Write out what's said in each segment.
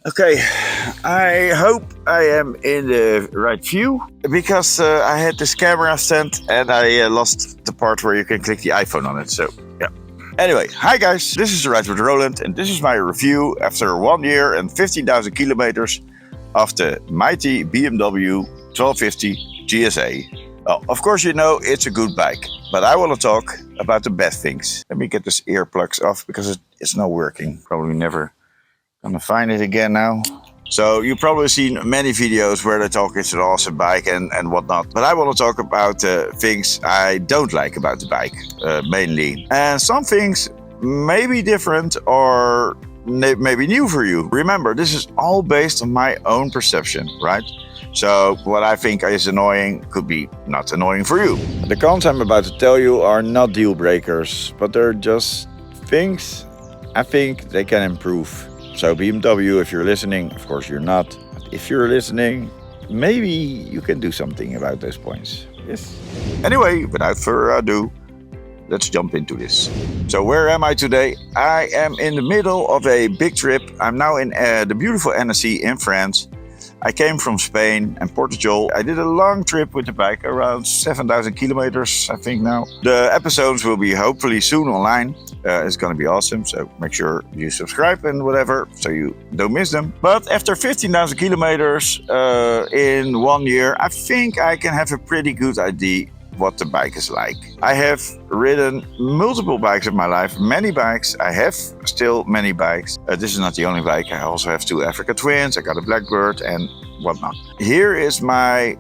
Okay, I hope I am in the right view because I had this camera stand and I lost the part where you can click the iPhone on it. So yeah. Anyway, hi guys, this is Ride with Roland and this is my review after 1 year and 15,000 kilometers of the mighty BMW 1250 GSA. Well, of course you know it's a good bike, but I want to talk about the bad things. Let me get this earplugs off because it's not working. Probably never gonna find it again now. So you've probably seen many videos where they talk it's an awesome bike and whatnot. But I want to talk about things I don't like about the bike, mainly. And some things may be different or maybe new for you. Remember, this is all based on my own perception, right? So what I think is annoying could be not annoying for you. The cons I'm about to tell you are not deal breakers, but they're just things I think they can improve. So BMW, if you're listening, of course you're not. But if you're listening, maybe you can do something about those points. Yes. Anyway, without further ado, let's jump into this. So where am I today? I am in the middle of a big trip. I'm now in the beautiful Annecy in France. I came from Spain and Portugal. I did a long trip with the bike, around 7,000 kilometers, I think now. The episodes will be hopefully soon online. It's gonna be awesome, so make sure you subscribe and whatever, so you don't miss them. But after 15,000 kilometers in 1 year, I think I can have a pretty good idea what the bike is like. I have ridden multiple bikes in my life, many bikes. I have still many bikes. This is not the only bike. I also have 2 Africa Twins. I got a Blackbird and whatnot. Here is my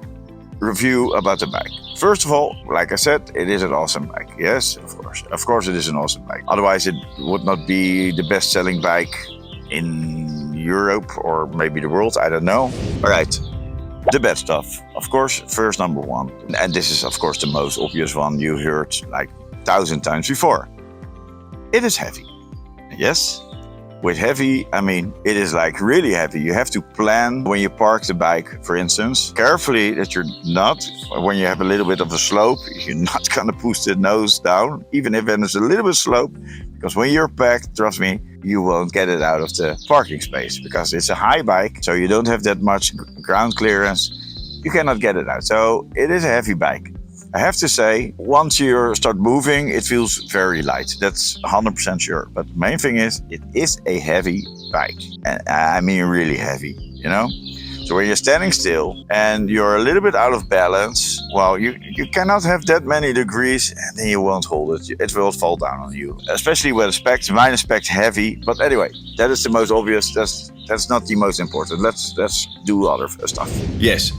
review about the bike. First of all, like I said, it is an awesome bike. Yes, of course. Of course it is an awesome bike. Otherwise it would not be the best-selling bike in Europe or maybe the world. I don't know. All right. The bad stuff, of course, first number one. And this is, of course, the most obvious one you heard like 1,000 times before. It is heavy. Yes, with heavy, I mean, it is like really heavy. You have to plan when you park the bike, for instance, carefully that you're not, when you have a little bit of a slope, you're not gonna push the nose down, even if there's a little bit of slope, because when you're packed, trust me, you won't get it out of the parking space because it's a high bike, so you don't have that much ground clearance. You cannot get it out. So it is a heavy bike. I have to say, once you start moving, it feels very light. That's 100% sure. But the main thing is, it is a heavy bike. And I mean really heavy, you know? So when you're standing still and you're a little bit out of balance, well, you cannot have that many degrees and then you won't hold it. It will fall down on you, especially with the specs. Mine is specs heavy, but anyway, that is the most obvious. That's not the most important. Let's do other stuff. Yes,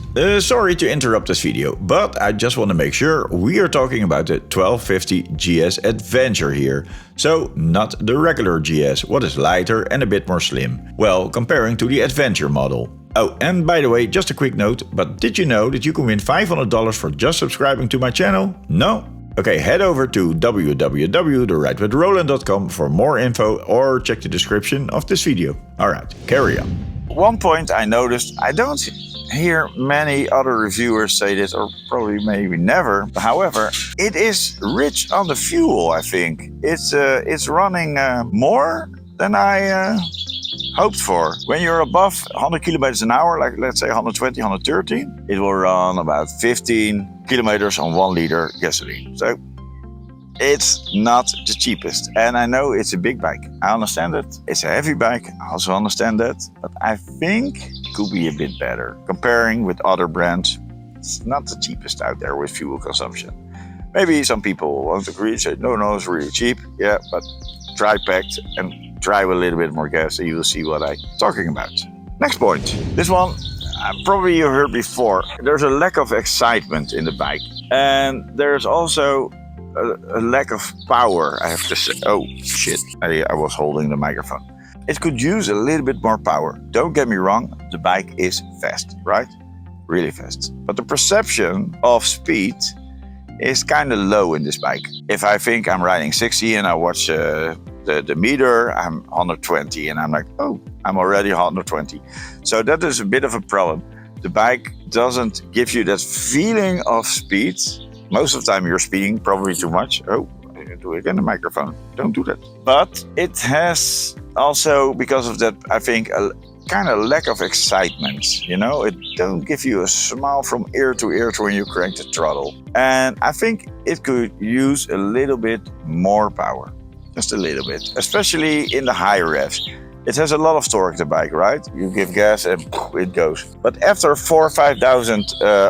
sorry to interrupt this video, but I just want to make sure we are talking about the 1250 GS Adventure here. So not the regular GS, what is lighter and a bit more slim. Well, comparing to the Adventure model. Oh, and by the way, just a quick note, but did you know that you can win $500 for just subscribing to my channel? No? Okay, head over to www.theridewithroland.com for more info or check the description of this video. Alright, carry on. One point I noticed, I don't hear many other reviewers say this, or probably maybe never. However, it is rich on the fuel, I think. It's running more than I hoped for. When you're above 100 kilometers an hour, like let's say 120, 130, it will run about 15 kilometers on 1 liter gasoline. So it's not the cheapest. And I know it's a big bike. I understand it. It's a heavy bike. I also understand that. But I think it could be a bit better. Comparing with other brands, it's not the cheapest out there with fuel consumption. Maybe some people won't agree and say, no, it's really cheap. Yeah, but try packed and drive a little bit more gas and you will see what I'm talking about. Next point. This one, probably you heard before. There's a lack of excitement in the bike. And there's also a lack of power, I have to say. Oh, shit. I was holding the microphone. It could use a little bit more power. Don't get me wrong, the bike is fast, right? Really fast. But the perception of speed is kind of low in this bike. If I think I'm riding 60 and I watch the meter, I'm 120 and I'm like, oh, I'm already 120. So that is a bit of a problem. The bike doesn't give you that feeling of speed. Most of the time you're speeding probably too much. Oh, I do it again, the microphone. Don't do that. But it has also, because of that, I think kind of lack of excitement, you know? It don't give you a smile from ear to ear when you crank the throttle. And I think it could use a little bit more power, just a little bit, especially in the high revs. It has a lot of torque, the bike, right? You give gas and it goes. But after 4,000 or 5,000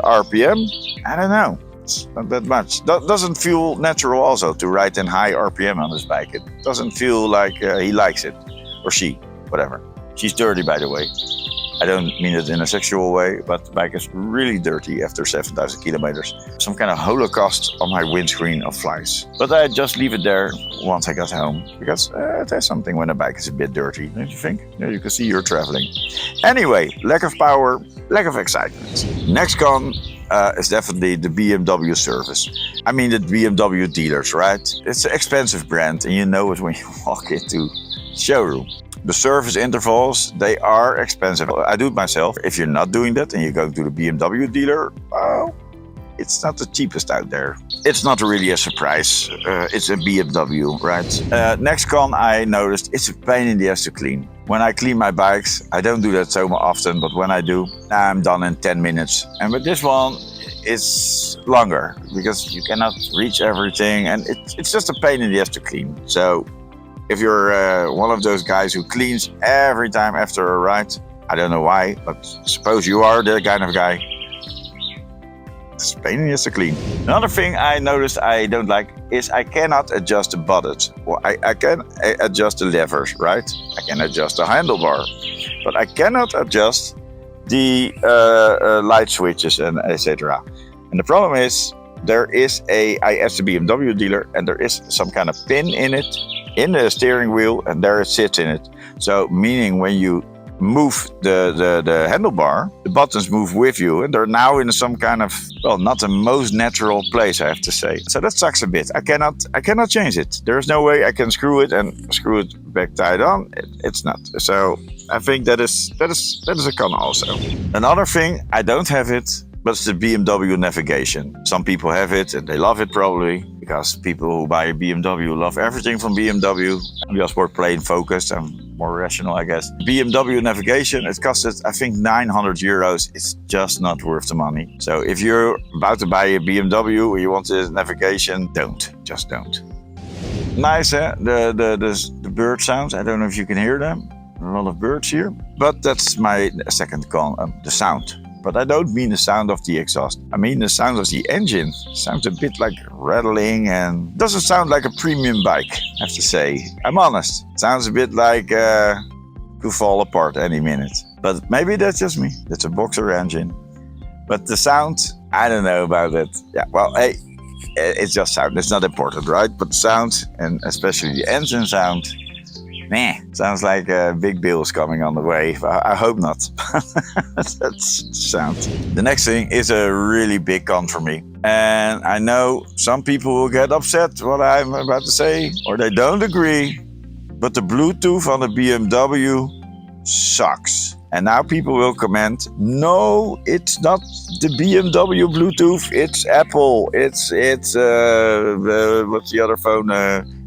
RPM, I don't know. It's not that much. Doesn't feel natural also to ride in high RPM on this bike. It doesn't feel like he likes it, or she, whatever. She's dirty, by the way. I don't mean it in a sexual way, but the bike is really dirty after 7,000 kilometers. Some kind of holocaust on my windscreen of flies. But I just leave it there once I got home, because it has something when a bike is a bit dirty, don't you think? You can see you're traveling. Anyway, lack of power, lack of excitement. Next con is definitely the BMW service. I mean the BMW dealers, right? It's an expensive brand and you know it when you walk into the showroom. The service intervals, they are expensive. I do it myself. If you're not doing that and you go to the BMW dealer, well, it's not the cheapest out there. It's not really a surprise. It's a BMW, right? Next con I noticed, it's a pain in the ass to clean. When I clean my bikes, I don't do that so often, but when I do, I'm done in 10 minutes. And with this one, it's longer because you cannot reach everything and it's just a pain in the ass to clean. So if you're one of those guys who cleans every time after a ride, I don't know why, but suppose you are the kind of guy, it's a pain in the ass to clean. Another thing I noticed I don't like is I cannot adjust the buttons. Well, I can adjust the levers, right? I can adjust the handlebar, but I cannot adjust the light switches and etc. And the problem is, I asked the BMW dealer and there is some kind of pin in it, in the steering wheel, and there it sits in it. So meaning when you move the handlebar, the buttons move with you and they're now in some kind of, well, not the most natural place, I have to say. So that sucks a bit. I cannot change it. There's no way I can screw it and screw it back tied on. It's not. So I think that is a con also. Another thing, I don't have it, but it's the BMW navigation. Some people have it and they love it probably, because people who buy a BMW love everything from BMW. I'm just more plain focused and more rational, I guess. BMW navigation, it costed, I think, 900 euros. It's just not worth the money. So if you're about to buy a BMW or you want this navigation, just don't. Nice, eh? The bird sounds. I don't know if you can hear them. A lot of birds here. But that's my second con, the sound. But I don't mean the sound of the exhaust. I mean the sound of the engine. It sounds a bit like rattling and doesn't sound like a premium bike, I have to say. I'm honest. It sounds a bit like could fall apart any minute. But maybe that's just me. That's a Boxer engine. But the sound, I don't know about it. Yeah, well, hey, it's just sound. It's not important, right? But the sound, and especially the engine sound, sounds like big bills coming on the way. I hope not. That's the sound. The next thing is a really big con for me. And I know some people will get upset what I'm about to say, or they don't agree. But the Bluetooth on the BMW sucks. And now people will comment, no, it's not the BMW Bluetooth, it's Apple. It's what's the other phone?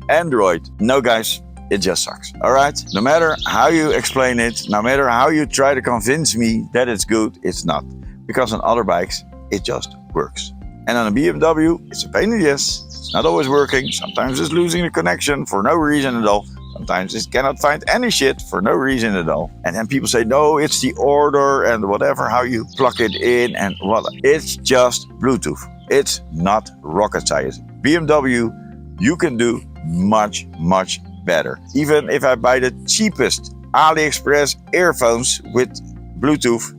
Android. No, guys. It just sucks, all right? No matter how you explain it, no matter how you try to convince me that it's good, it's not. Because on other bikes, it just works. And on a BMW, it's a pain in the ass. It's not always working. Sometimes it's losing the connection for no reason at all. Sometimes it cannot find any shit for no reason at all. And then people say, no, it's the order and whatever, how you plug it in and what. It's just Bluetooth. It's not rocket science. BMW, you can do much, much better. Even if I buy the cheapest AliExpress earphones with Bluetooth,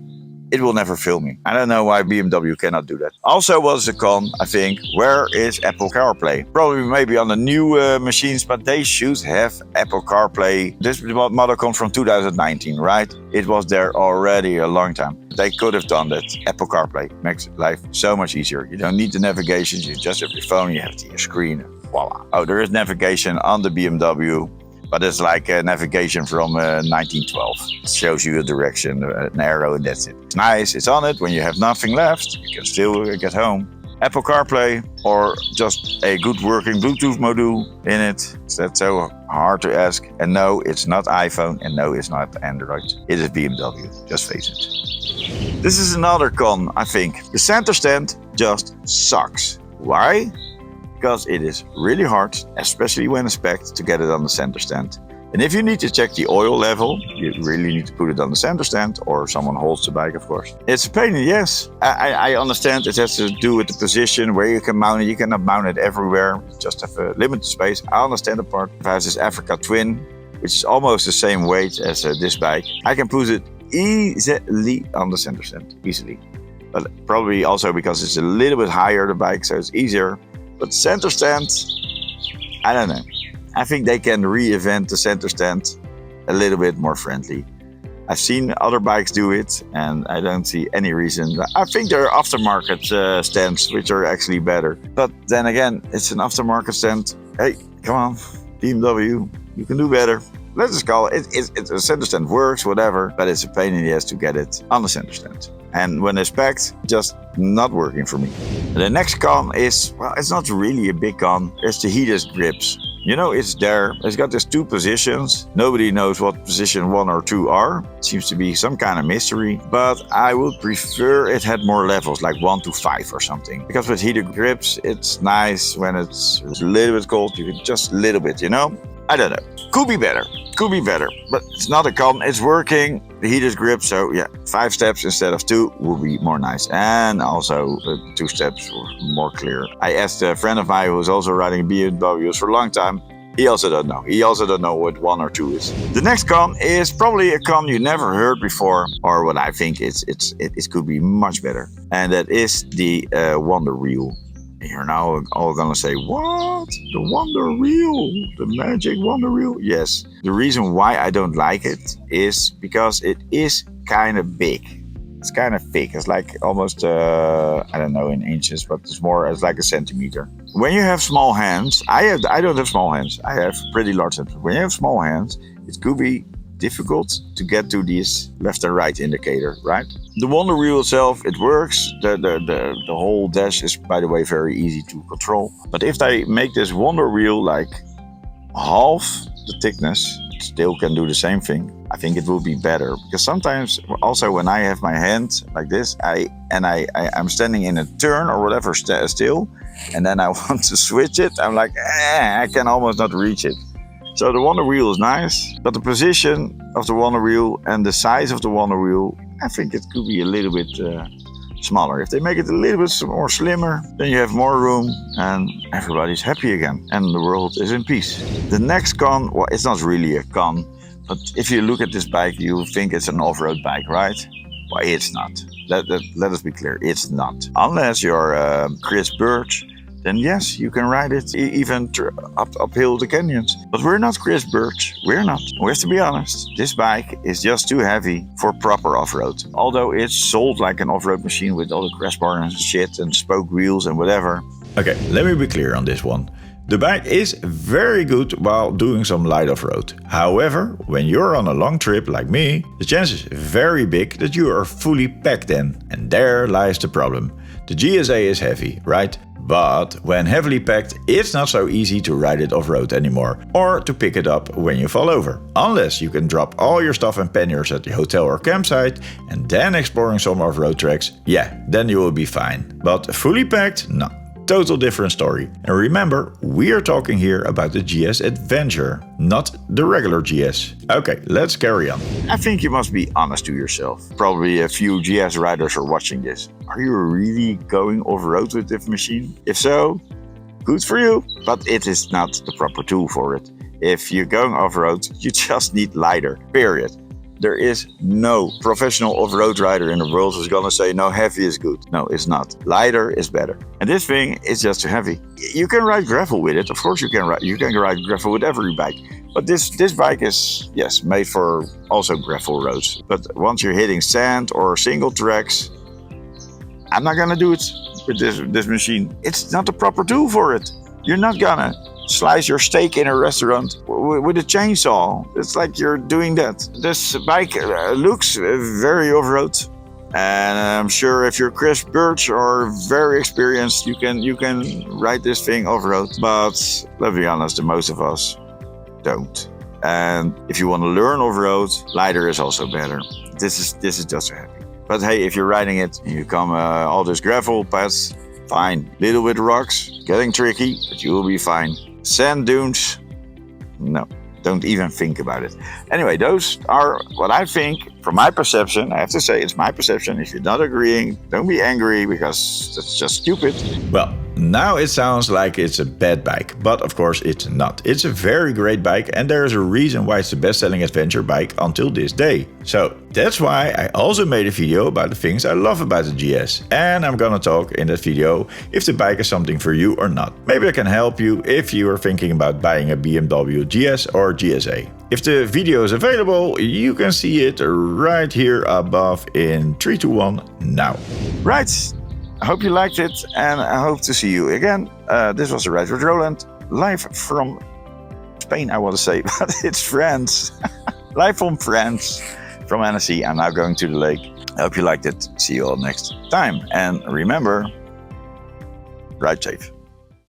it will never fill me. I don't know why BMW cannot do that. Also was a con, I think, where is Apple CarPlay? Probably maybe on the new machines, but they should have Apple CarPlay. This model comes from 2019, right? It was there already a long time. They could have done that. Apple CarPlay makes life so much easier. You don't need the navigation, you just have your phone, you have the screen. Voila. Oh, there is navigation on the BMW, but it's like a navigation from 1912. It shows you a direction, an arrow, and that's it. It's nice, it's on it. When you have nothing left, you can still get home. Apple CarPlay or just a good working Bluetooth module in it? Is that so hard to ask? And no, it's not iPhone, and no, it's not Android. It is BMW, just face it. This is another con, I think. The center stand just sucks. Why? Because it is really hard, especially when inspect, to get it on the center stand. And if you need to check the oil level, you really need to put it on the center stand, or someone holds the bike, of course. It's a pain in the ass. I understand it has to do with the position where you can mount it. You cannot mount it everywhere. You just have a limited space. I understand the part. If I have this Africa Twin, which is almost the same weight as this bike, I can put it easily on the center stand, easily. But probably also because it's a little bit higher, the bike, so it's easier. But center stand, I don't know. I think they can reinvent the center stand a little bit more friendly. I've seen other bikes do it, and I don't see any reason. I think there are aftermarket stands which are actually better. But then again, it's an aftermarket stand. Hey, come on, BMW, you can do better. Let's just call it. A center stand works, whatever, but it's a pain in the ass to get it on the center stand. And when it's packed, just not working for me. The next con is, well, it's not really a big con. It's the heated grips. You know, it's there. It's got these two positions. Nobody knows what position 1 or 2 are. It seems to be some kind of mystery. But I would prefer it had more levels, like 1 to 5 or something. Because with heated grips, it's nice when it's a little bit cold. You can just a little bit, you know? I don't know. Could be better. Could be better. But it's not a con. It's working. The heated grip. So yeah, 5 steps instead of 2 would be more nice. And also 2 steps were more clear. I asked a friend of mine who was also riding BMWs for a long time. He also don't know. He also don't know what 1 or 2 is. The next con is probably a con you never heard before, or what I think it could be much better. And that is the Wonder Wheel. You're now all gonna say, what? The Wonder Wheel? The magic Wonder Wheel? Yes. The reason why I don't like it is because it is kind of big. It's kind of thick. It's like almost, I don't know in inches, but it's like a centimeter. When you have small hands, I don't have small hands. I have pretty large hands. When you have small hands, it could be difficult to get to this left and right indicator, right? The Wonder Wheel itself, it works. The whole dash is, by the way, very easy to control. But if they make this Wonder Wheel like half the thickness, it still can do the same thing. I think it will be better, because sometimes also when I have my hand like this, I'm standing in a turn or whatever still, and then I want to switch it, I'm like, I can almost not reach it. So the Wonder Wheel is nice, but the position of the Wonder Wheel and the size of the Wonder Wheel, I think it could be a little bit smaller. If they make it a little bit more slimmer, then you have more room and everybody's happy again and the world is in peace. The next con, well, it's not really a con, but if you look at this bike, you think it's an off-road bike, right? Well, it's not. Let us be clear, it's not. Unless you're Chris Birch, then yes, you can ride it even uphill the canyons. But we're not Chris Birch, we're not. We have to be honest, this bike is just too heavy for proper off-road. Although it's sold like an off-road machine with all the crash bars and shit and spoke wheels and whatever. Okay, let me be clear on this one. The bike is very good while doing some light off-road. However, when you're on a long trip like me, the chance is very big that you are fully packed in. And there lies the problem. The GSA is heavy, right? But when heavily packed, it's not so easy to ride it off-road anymore, or to pick it up when you fall over. Unless you can drop all your stuff and panniers at the hotel or campsite, and then exploring some off-road tracks, yeah, then you will be fine. But fully packed? No. Total different story. And remember, we are talking here about the GS Adventure, not the regular GS. Okay, let's carry on. I think you must be honest to yourself. Probably a few GS riders are watching this. Are you really going off-road with this machine? If so, good for you, but it is not the proper tool for it. If you're going off-road, you just need lighter, period. There is no professional off-road rider in the world who's gonna say, no, heavy is good. No, it's not. Lighter is better. And this thing is just too heavy. You can ride gravel with it. Of course you can ride gravel with every bike. But this bike is, yes, made for also gravel roads. But once you're hitting sand or single tracks, I'm not gonna do it with this machine. It's not the proper tool for it. You're not gonna slice your steak in a restaurant with a chainsaw. It's like you're doing that. This bike looks very off-road. And I'm sure if you're Chris Birch or very experienced, you can ride this thing off-road. But let's be honest, the most of us don't. And if you want to learn off-road, lighter is also better. This is just so happy. But hey, if you're riding it, you come all this gravel paths, fine. Little bit rocks, getting tricky, but you will be fine. Sand dunes, no. Don't even think about it. Anyway, those are what I think from my perception. I have to say, it's my perception. If you're not agreeing, don't be angry because that's just stupid. Well, now it sounds like it's a bad bike, but of course it's not. It's a very great bike and there is a reason why it's the best-selling adventure bike until this day. So that's why I also made a video about the things I love about the GS. And I'm gonna talk in that video if the bike is something for you or not. Maybe I can help you if you are thinking about buying a BMW GS or GSA. If the video is available, you can see it right here above in 3, 2, 1 now. Right. I hope you liked it and I hope to see you again. This was the Ride with Roland, live from Spain, I want to say, but it's France. Live from France, from Annecy. I'm now going to the lake. I hope you liked it. See you all next time. And remember, ride safe.